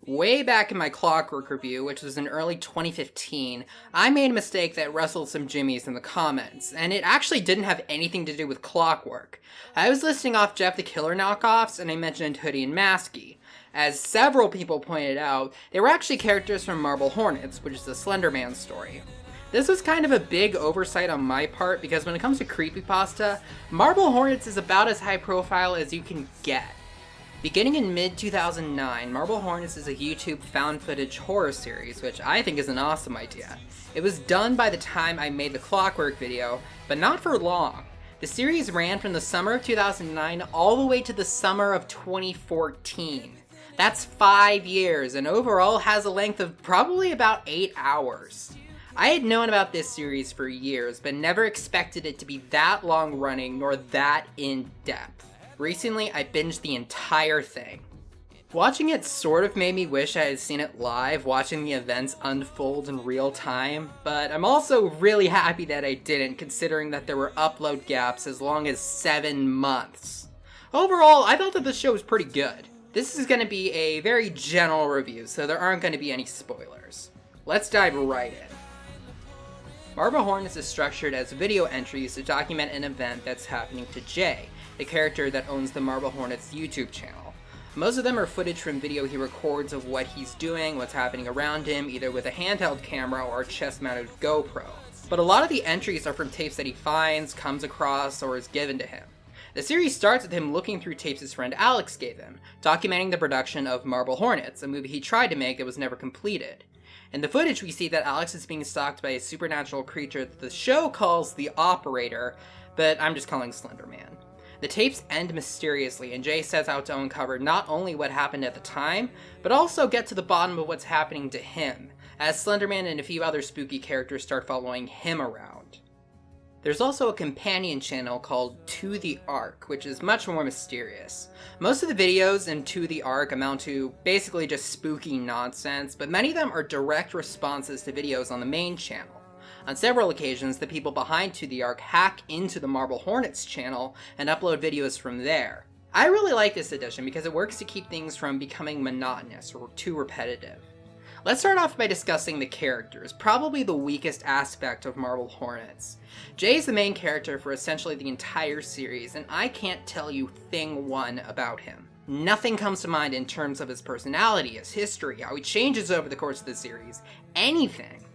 Way back in my Clockwork review, which was in early 2015, I made a mistake that rustled some jimmies in the comments, and it actually didn't have anything to do with Clockwork. I was listing off Jeff the Killer knockoffs, and I mentioned Hoodie and Masky. As several people pointed out, they were actually characters from Marble Hornets, which is the Slender Man story. This was kind of a big oversight on my part, because when it comes to creepypasta, Marble Hornets is about as high profile as you can get. Beginning in mid-2009, Marble Hornets is a YouTube found footage horror series, which I think is an awesome idea. It was done by the time I made the Clockwork video, but not for long. The series ran from the summer of 2009 all the way to the summer of 2014. That's 5 years, and overall has a length of probably about 8 hours. I had known about this series for years, but never expected it to be that long running nor that in-depth. Recently, I binged the entire thing. Watching it sort of made me wish I had seen it live, watching the events unfold in real time, but I'm also really happy that I didn't, considering that there were upload gaps as long as 7 months. Overall, I thought that the show was pretty good. This is going to be a very general review, so there aren't going to be any spoilers. Let's dive right in. Marble Hornets is structured as video entries to document an event that's happening to Jay, the character that owns the Marble Hornets YouTube channel. Most of them are footage from video he records of what he's doing, what's happening around him, either with a handheld camera or a chest-mounted GoPro. But a lot of the entries are from tapes that he finds, comes across, or is given to him. The series starts with him looking through tapes his friend Alex gave him, documenting the production of Marble Hornets, a movie he tried to make that was never completed. In the footage, we see that Alex is being stalked by a supernatural creature that the show calls the Operator, but I'm just calling Slender Man. The tapes end mysteriously, and Jay sets out to uncover not only what happened at the time, but also get to the bottom of what's happening to him, as Slender Man and a few other spooky characters start following him around. There's also a companion channel called To the Ark, which is much more mysterious. Most of the videos in To the Ark amount to basically just spooky nonsense, but many of them are direct responses to videos on the main channel. On several occasions, the people behind To the Ark hack into the Marble Hornets channel and upload videos from there. I really like this edition because it works to keep things from becoming monotonous or too repetitive. Let's start off by discussing the characters, probably the weakest aspect of Marble Hornets. Jay is the main character for essentially the entire series, and I can't tell you thing one about him. Nothing comes to mind in terms of his personality, his history, how he changes over the course of the series, anything.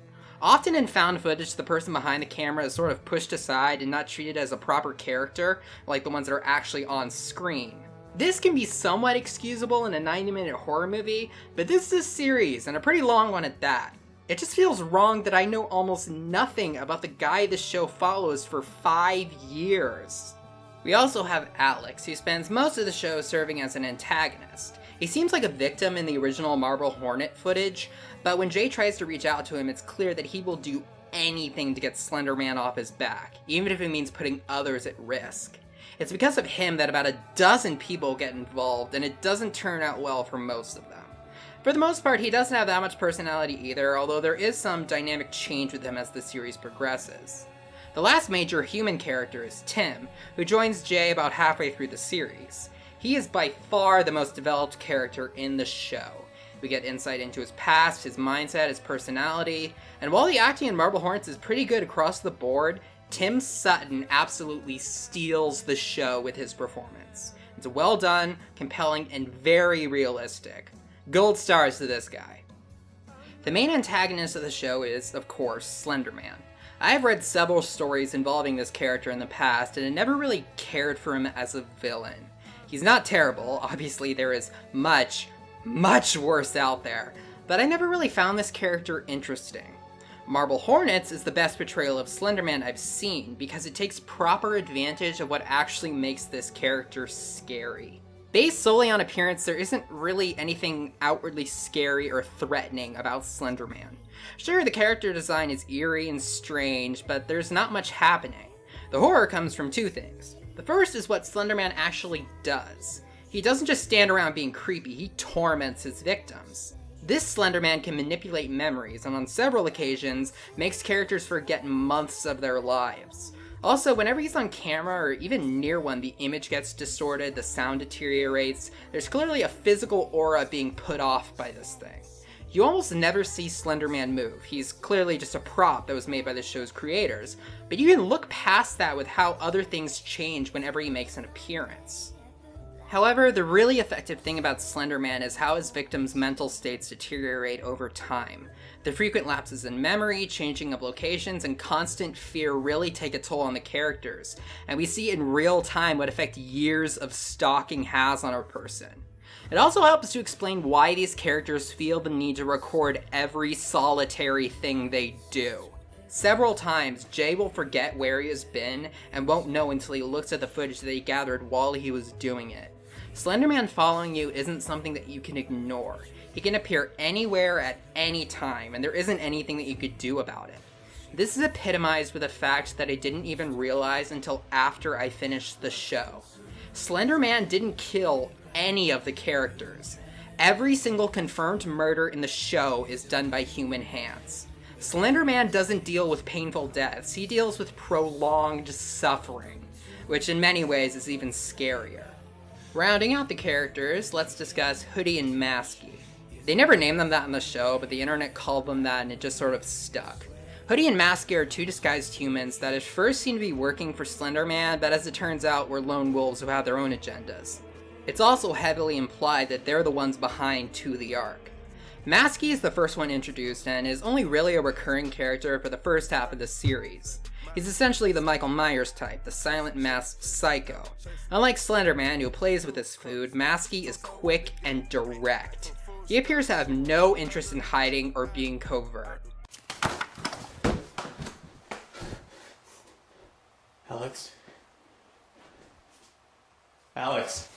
Often in found footage, the person behind the camera is sort of pushed aside and not treated as a proper character, like the ones that are actually on screen. This can be somewhat excusable in a 90-minute horror movie, but this is a series, and a pretty long one at that. It just feels wrong that I know almost nothing about the guy this show follows for 5 years. We also have Alex, who spends most of the show serving as an antagonist. He seems like a victim in the original Marble Hornet footage, but when Jay tries to reach out to him, it's clear that he will do anything to get Slender Man off his back, even if it means putting others at risk. It's because of him that about a dozen people get involved, and it doesn't turn out well for most of them. For the most part, he doesn't have that much personality either, although there is some dynamic change with him as the series progresses. The last major human character is Tim, who joins Jay about halfway through the series. He is by far the most developed character in the show. We get insight into his past, his mindset, his personality, and while the acting in Marble Hornets is pretty good across the board, Tim Sutton absolutely steals the show with his performance. It's well done, compelling, and very realistic. Gold stars to this guy. The main antagonist of the show is, of course, Slender Man. I have read several stories involving this character in the past, and I never really cared for him as a villain. He's not terrible, obviously there is much worse out there, but I never really found this character interesting. Marble Hornets is the best portrayal of Slender Man I've seen because it takes proper advantage of what actually makes this character scary. Based solely on appearance, there isn't really anything outwardly scary or threatening about Slender Man. Sure, the character design is eerie and strange, but there's not much happening. The horror comes from two things. The first is what Slender Man actually does. He doesn't just stand around being creepy, he torments his victims. This Slender Man can manipulate memories, and on several occasions, makes characters forget months of their lives. Also, whenever he's on camera or even near one, the image gets distorted, the sound deteriorates. There's clearly a physical aura being put off by this thing. You almost never see Slender Man move. He's clearly just a prop that was made by the show's creators, but you can look past that with how other things change whenever he makes an appearance. However, the really effective thing about Slender Man is how his victims' mental states deteriorate over time. The frequent lapses in memory, changing of locations, and constant fear really take a toll on the characters, and we see in real time what effect years of stalking has on a person. It also helps to explain why these characters feel the need to record every solitary thing they do. Several times, Jay will forget where he has been and won't know until he looks at the footage that he gathered while he was doing it. Slender Man following you isn't something that you can ignore. He can appear anywhere at any time, and there isn't anything that you could do about it. This is epitomized with a fact that I didn't even realize until after I finished the show. Slender Man didn't kill any of the characters. Every single confirmed murder in the show is done by human hands. Slender Man doesn't deal with painful deaths, he deals with prolonged suffering, which in many ways is even scarier. Rounding out the characters, let's discuss Hoodie and Masky. They never named them that in the show, but the internet called them that and it just sort of stuck. Hoodie and Masky are two disguised humans that at first seemed to be working for Slender Man, but as it turns out were lone wolves who have their own agendas. It's also heavily implied that they're the ones behind To the Ark. Masky is the first one introduced and is only really a recurring character for the first half of the series. He's essentially the Michael Myers type, the silent masked psycho. Unlike Slender Man, who plays with his food, Masky is quick and direct. He appears to have no interest in hiding or being covert. Alex? Alex?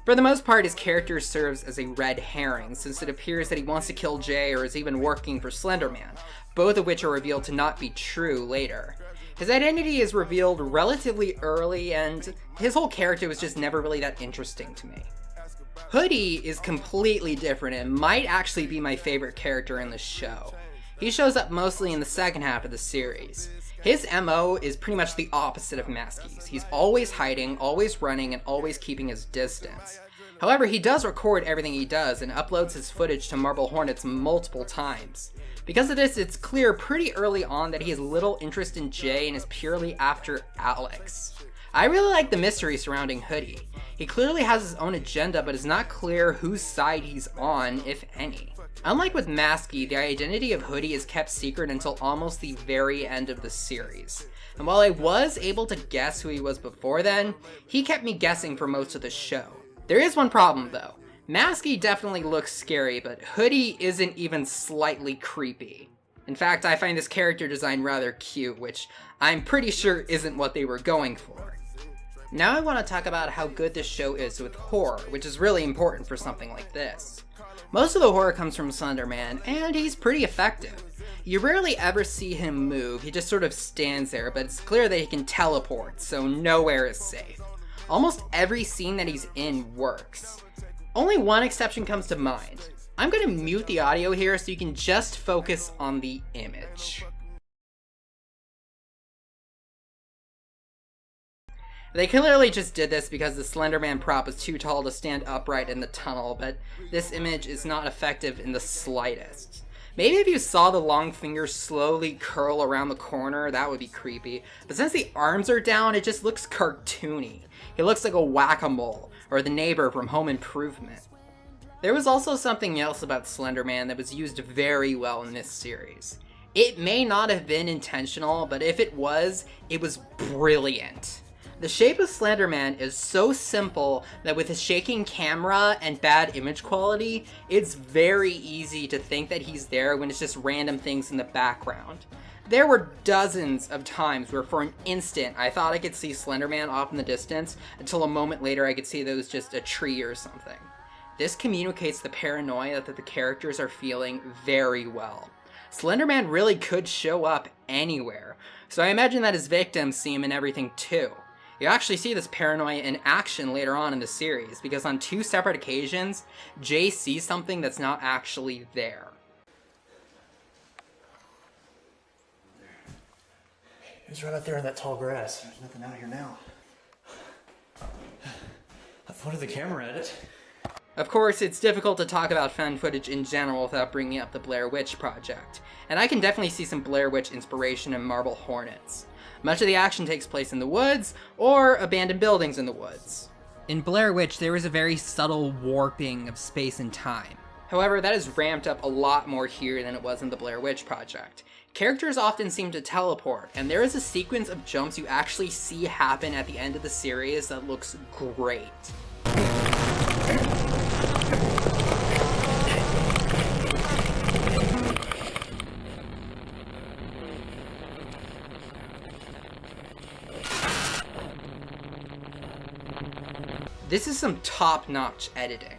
For the most part, his character serves as a red herring, since it appears that he wants to kill Jay or is even working for Slender Man, both of which are revealed to not be true later. His identity is revealed relatively early, and his whole character was just never really that interesting to me. Hoodie is completely different and might actually be my favorite character in the show. He shows up mostly in the second half of the series. His MO is pretty much the opposite of Masky's. He's always hiding, always running, and always keeping his distance. However, he does record everything he does and uploads his footage to Marble Hornets multiple times. Because of this, it's clear pretty early on that he has little interest in Jay and is purely after Alex. I really like the mystery surrounding Hoodie. He clearly has his own agenda, but it's not clear whose side he's on, if any. Unlike with Masky, the identity of Hoodie is kept secret until almost the very end of the series. And while I was able to guess who he was before then, he kept me guessing for most of the show. There is one problem though. Masky definitely looks scary, but Hoodie isn't even slightly creepy. In fact, I find this character design rather cute, which I'm pretty sure isn't what they were going for. Now I want to talk about how good this show is with horror, which is really important for something like this. Most of the horror comes from Slender Man, and he's pretty effective. You rarely ever see him move, he just sort of stands there, but it's clear that he can teleport, so nowhere is safe. Almost every scene that he's in works. Only one exception comes to mind. I'm going to mute the audio here so you can just focus on the image. They clearly just did this because the Slender Man prop is too tall to stand upright in the tunnel, but this image is not effective in the slightest. Maybe if you saw the long fingers slowly curl around the corner, that would be creepy, but since the arms are down, it just looks cartoony. He looks like a whack-a-mole, or the neighbor from Home Improvement. There was also something else about Slender Man that was used very well in this series. It may not have been intentional, but if it was brilliant. The shape of Slender Man is so simple that with his shaking camera and bad image quality, it's very easy to think that he's there when it's just random things in the background. There were dozens of times where for an instant I thought I could see Slender Man off in the distance until a moment later I could see that it was just a tree or something. This communicates the paranoia that the characters are feeling very well. Slender Man really could show up anywhere, so I imagine that his victims see him in everything too. You actually see this paranoia in action later on in the series, because on 2 separate occasions, Jay sees something that's not actually there. Hey, He was right out there in that tall grass. There's nothing out here now. I pointed the camera at it. Of course, it's difficult to talk about found footage in general without bringing up the Blair Witch Project, and I can definitely see some Blair Witch inspiration in Marble Hornets. Much of the action takes place in the woods, or abandoned buildings in the woods. In Blair Witch, there is a very subtle warping of space and time. However, that is ramped up a lot more here than it was in the Blair Witch Project. Characters often seem to teleport, and there is a sequence of jumps you actually see happen at the end of the series that looks great. This is some top-notch editing.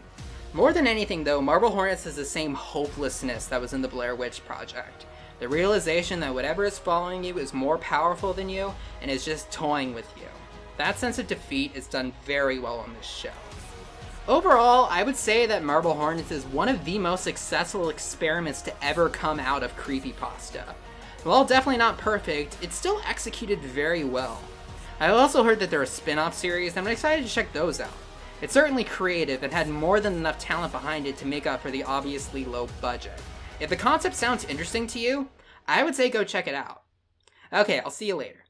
More than anything though, Marble Hornets has the same hopelessness that was in the Blair Witch Project. The realization that whatever is following you is more powerful than you and is just toying with you. That sense of defeat is done very well on this show. Overall, I would say that Marble Hornets is one of the most successful experiments to ever come out of creepypasta. While definitely not perfect, it's still executed very well. I also heard that there are spin-off series, and I'm excited to check those out. It's certainly creative and had more than enough talent behind it to make up for the obviously low budget. If the concept sounds interesting to you, I would say go check it out. Okay, I'll see you later.